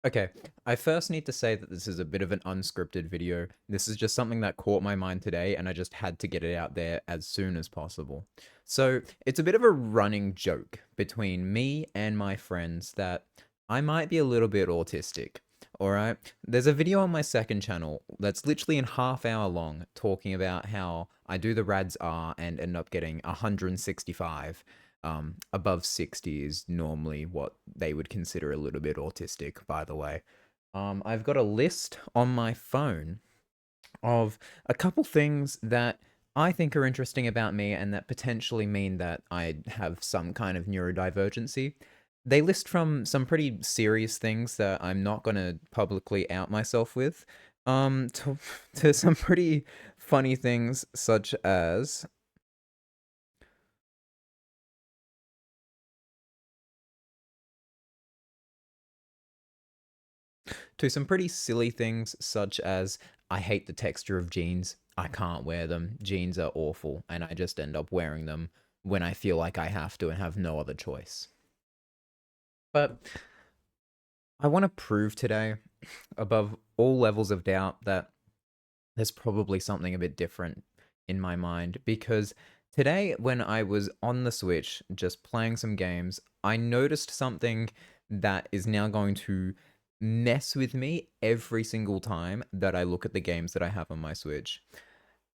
Okay, I first need to say that this is a bit of an unscripted video. This is just something that caught my mind today, and I just had to get it out there as soon as possible. So, it's a bit of a running joke between me and my friends that I might be a little bit autistic. Alright? There's a video on my second channel that's literally a half hour long talking about how I do the rads R and end up getting 165. Above 60 is normally what they would consider a little bit autistic, by the way. I've got a list on my phone of a couple things that I think are interesting about me and that potentially mean that I have some kind of neurodivergency. They list from some pretty serious things that I'm not going to publicly out myself with, to, to some pretty funny things such as to some pretty silly things such as I hate the texture of jeans. I can't wear them. Jeans are awful, and I just end up wearing them when I feel like I have to and have no other choice. But I want to prove today, above all levels of doubt, that there's probably something a bit different in my mind because today, when I was on the Switch just playing some games, I noticed something that is now going to mess with me every single time that I look at the games that I have on my Switch.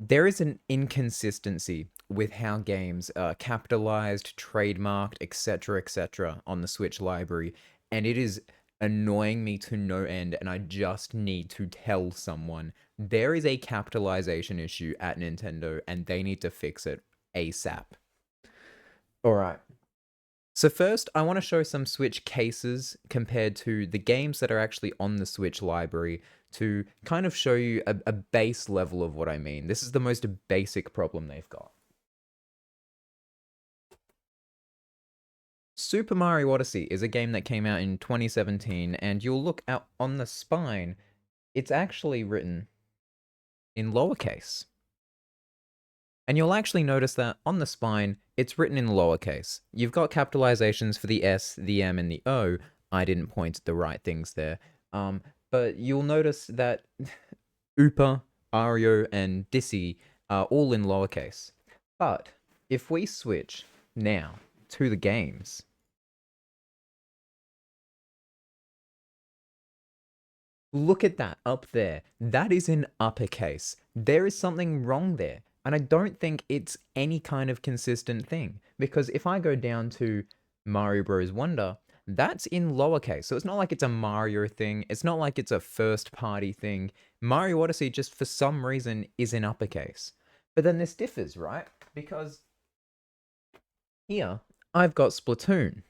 There is an inconsistency with how games are capitalized, trademarked, etc., on the Switch library, and it is annoying me to no end, and I just need to tell someone there is a capitalization issue at Nintendo, and they need to fix it ASAP. All right. So first, I want to show some Switch cases compared to the games that are actually on the Switch library to kind of show you a base level of what I mean. This is the most basic problem they've got. Super Mario Odyssey is a game that came out in 2017, and you'll look out on the spine, it's actually written in lowercase. And you'll actually notice that on the spine, it's written in lowercase. You've got capitalizations for the S, the M, and the O. I didn't point at the right things there. But you'll notice that Upa, Ario, and Dissy are all in lowercase. But if we switch now to the games, look at that up there. That is in uppercase. There is something wrong there. And I don't think it's any kind of consistent thing. Because if I go down to Mario Bros. Wonder, that's in lowercase. So it's not like it's a Mario thing. It's not like it's a first party thing. Mario Odyssey just for some reason is in uppercase. But then this differs, right? Because here I've got Splatoon.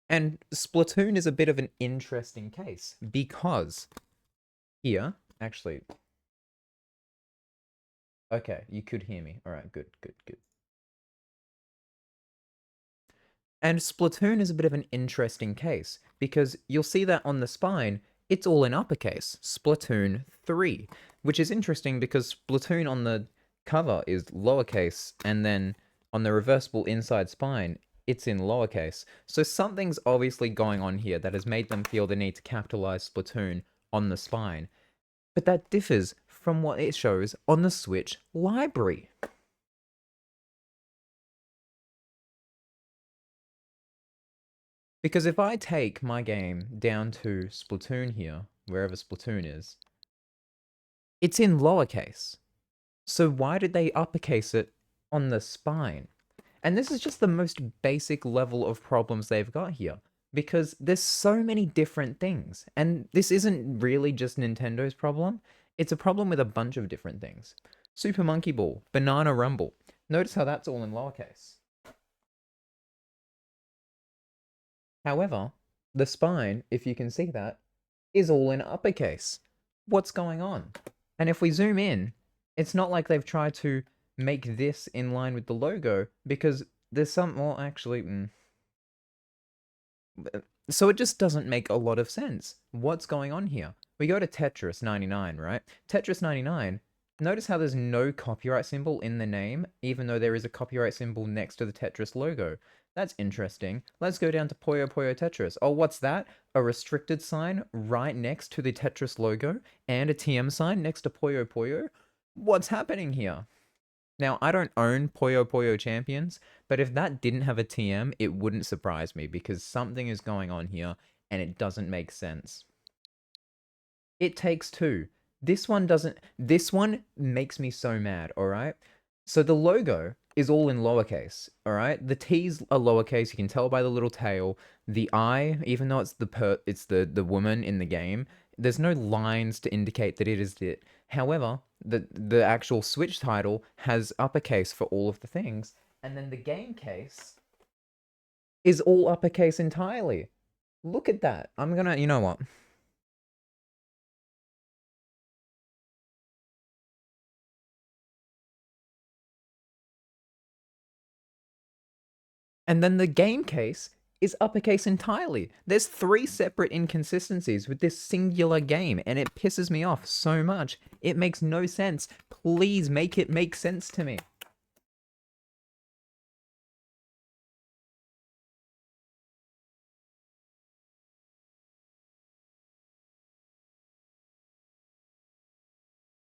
And Splatoon is a bit of an interesting case because here, actually, okay, you could hear me. All right, good, good, good. And Splatoon is a bit of an interesting case because you'll see that on the spine, it's all in uppercase, Splatoon 3, which is interesting because Splatoon on the cover is lowercase, and then on the reversible inside spine, it's in lowercase. So something's obviously going on here that has made them feel the need to capitalize Splatoon on the spine. But that differs from what it shows on the Switch library. Because if I take my game down to Splatoon here, wherever Splatoon is, it's in lowercase. So why did they uppercase it on the spine? And this is just the most basic level of problems they've got here. Because there's so many different things. And this isn't really just Nintendo's problem. It's a problem with a bunch of different things. Super Monkey Ball, Banana Rumble. Notice how that's all in lowercase. However, the spine, if you can see that, is all in uppercase. What's going on? And if we zoom in, it's not like they've tried to make this in line with the logo because there's some, well, actually, so it just doesn't make a lot of sense. What's going on here? We go to Tetris 99, right? Tetris 99, notice how there's no copyright symbol in the name, even though there is a copyright symbol next to the Tetris logo. That's interesting. Let's go down to Puyo Puyo Tetris. Oh, what's that? A restricted sign right next to the Tetris logo and a TM sign next to Puyo Puyo? What's happening here? Now, I don't own Puyo Puyo Champions, but if that didn't have a TM, it wouldn't surprise me because something is going on here and it doesn't make sense. It Takes Two. This one doesn't. This one makes me so mad. All right. So the logo is all in lowercase. All right. The T's are lowercase. You can tell by the little tail. The I, even though it's the woman in the game. There's no lines to indicate that it is it. However, the actual Switch title has uppercase for all of the things, and then the game case is all uppercase entirely. Look at that. I'm gonna. You know what? And then the game case is uppercase entirely. There's three separate inconsistencies with this singular game, and it pisses me off so much. It makes no sense. Please make it make sense to me.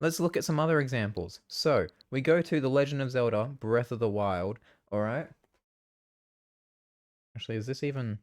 Let's look at some other examples. So, we go to The Legend of Zelda Breath of the Wild, alright? Actually, is this even...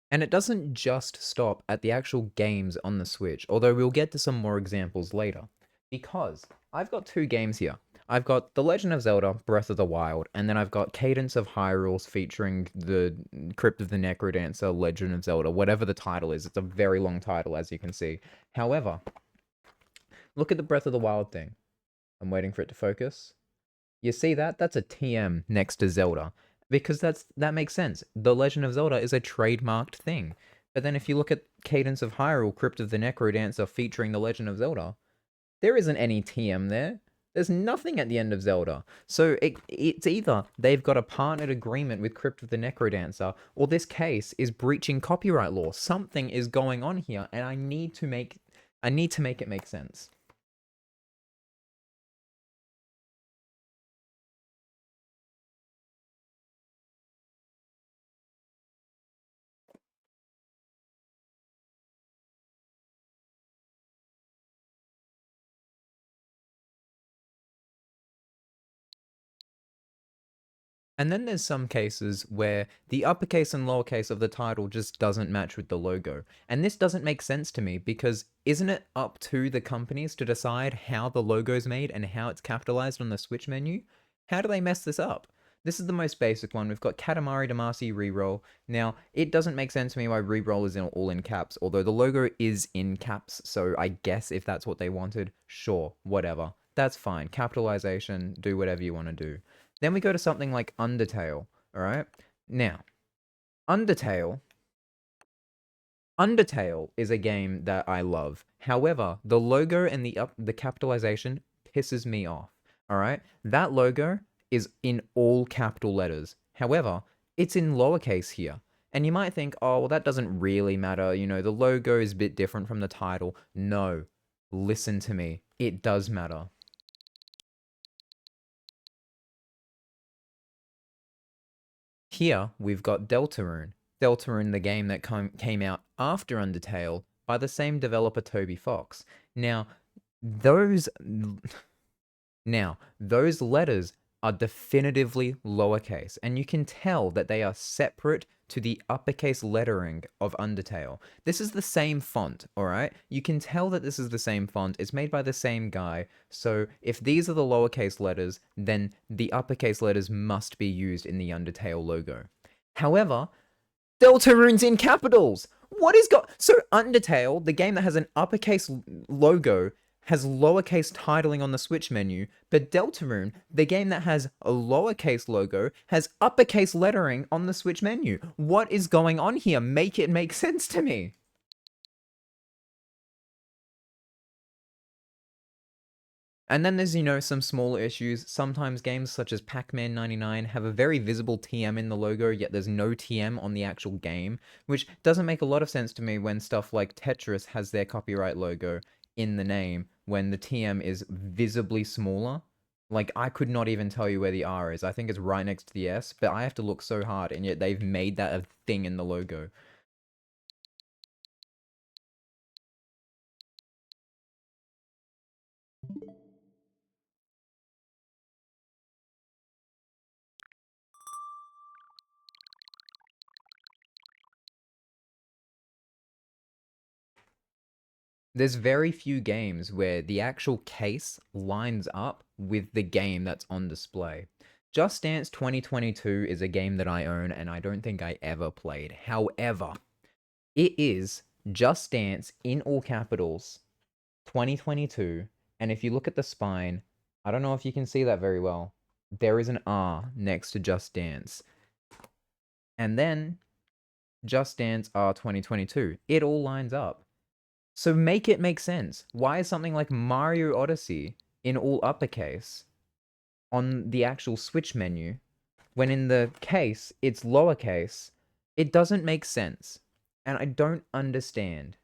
And it doesn't just stop at the actual games on the Switch, although we'll get to some more examples later. Because I've got two games here. I've got The Legend of Zelda Breath of the Wild, and then I've got Cadence of Hyrule featuring the Crypt of the Necrodancer Legend of Zelda, whatever the title is. It's a very long title, as you can see. However, look at the Breath of the Wild thing. I'm waiting for it to focus. You see that? That's a TM next to Zelda. Because that makes sense. The Legend of Zelda is a trademarked thing. But then if you look at Cadence of Hyrule, Crypt of the Necrodancer featuring The Legend of Zelda, there isn't any TM there. There's nothing at the end of Zelda. So it's either they've got a partnered agreement with Crypt of the Necrodancer, or this case is breaching copyright law. Something is going on here, and I need to make it make sense. And then there's some cases where the uppercase and lowercase of the title just doesn't match with the logo. And this doesn't make sense to me because isn't it up to the companies to decide how the logo's made and how it's capitalized on the Switch menu? How do they mess this up? This is the most basic one. We've got Katamari Damacy Reroll. Now, it doesn't make sense to me why Reroll is all in caps, although the logo is in caps, so I guess if that's what they wanted, sure, whatever. That's fine. Capitalization, do whatever you want to do. Then we go to something like Undertale, alright? Now, Undertale Undertale is a game that I love. However, the logo and the capitalization pisses me off. All right? That logo is in all capital letters. However, it's in lowercase here. And you might think, "Oh, well that doesn't really matter. You know, the logo is a bit different from the title." No. Listen to me. It does matter. Here, we've got Deltarune. Deltarune, the game that came out after Undertale by the same developer, Toby Fox. Now, those those letters are definitively lowercase, and you can tell that they are separate to the uppercase lettering of Undertale. This is the same font, alright? You can tell that this is the same font. It's made by the same guy, so if these are the lowercase letters, then the uppercase letters must be used in the Undertale logo. However, Deltarune's in capitals! What is so Undertale, the game that has an uppercase logo, has lowercase titling on the Switch menu, but Deltarune, the game that has a lowercase logo, has uppercase lettering on the Switch menu. What is going on here? Make it make sense to me. And then there's, some smaller issues. Sometimes games such as Pac-Man 99 have a very visible TM in the logo, yet there's no TM on the actual game, which doesn't make a lot of sense to me when stuff like Tetris has their copyright logo in the name when the TM is visibly smaller. Like, I could not even tell you where the R is. I think it's right next to the S, but I have to look so hard, and yet they've made that a thing in the logo. There's very few games where the actual case lines up with the game that's on display. Just Dance 2022 is a game that I own and I don't think I ever played. However, it is Just Dance in all capitals 2022. And if you look at the spine, I don't know if you can see that very well. There is an R next to Just Dance. And then Just Dance R 2022. It all lines up. So make it make sense. Why is something like Mario Odyssey in all uppercase on the actual Switch menu when in the case it's lowercase? It doesn't make sense. And I don't understand.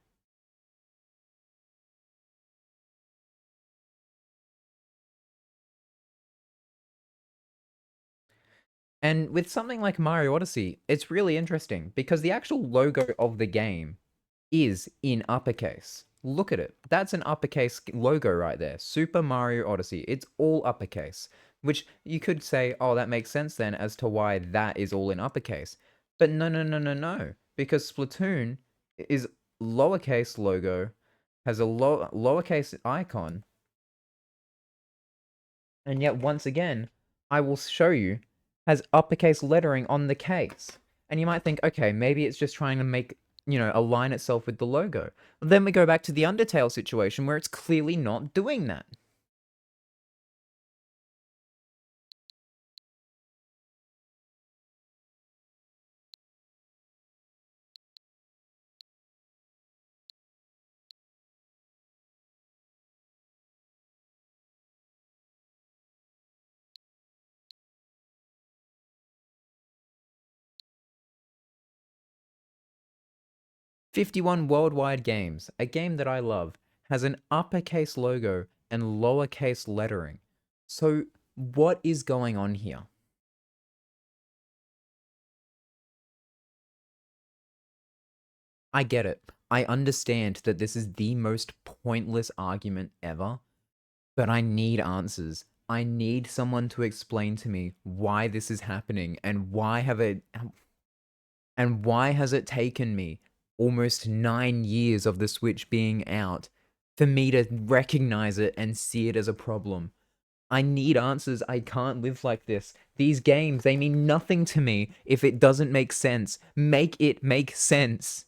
And with something like Mario Odyssey, it's really interesting because the actual logo of the game is in uppercase. Look at it. That's an uppercase logo right there. Super Mario Odyssey. It's all uppercase. Which you could say, oh, that makes sense then as to why that is all in uppercase. But no, no, no, no, no. Because Splatoon is lowercase logo, has a lowercase icon, and yet once again, I will show you, has uppercase lettering on the case. And you might think, okay, maybe it's just trying to make, align itself with the logo. But then we go back to the Undertale situation where it's clearly not doing that. "51 Worldwide Games," a game that I love, has an uppercase logo and lowercase lettering. So what is going on here? I get it. I understand that this is the most pointless argument ever, but I need answers. I need someone to explain to me why this is happening and why has it taken me almost 9 years of the Switch being out for me to recognize it and see it as a problem. I need answers. I can't live like this. These games, they mean nothing to me if it doesn't make sense. Make it make sense.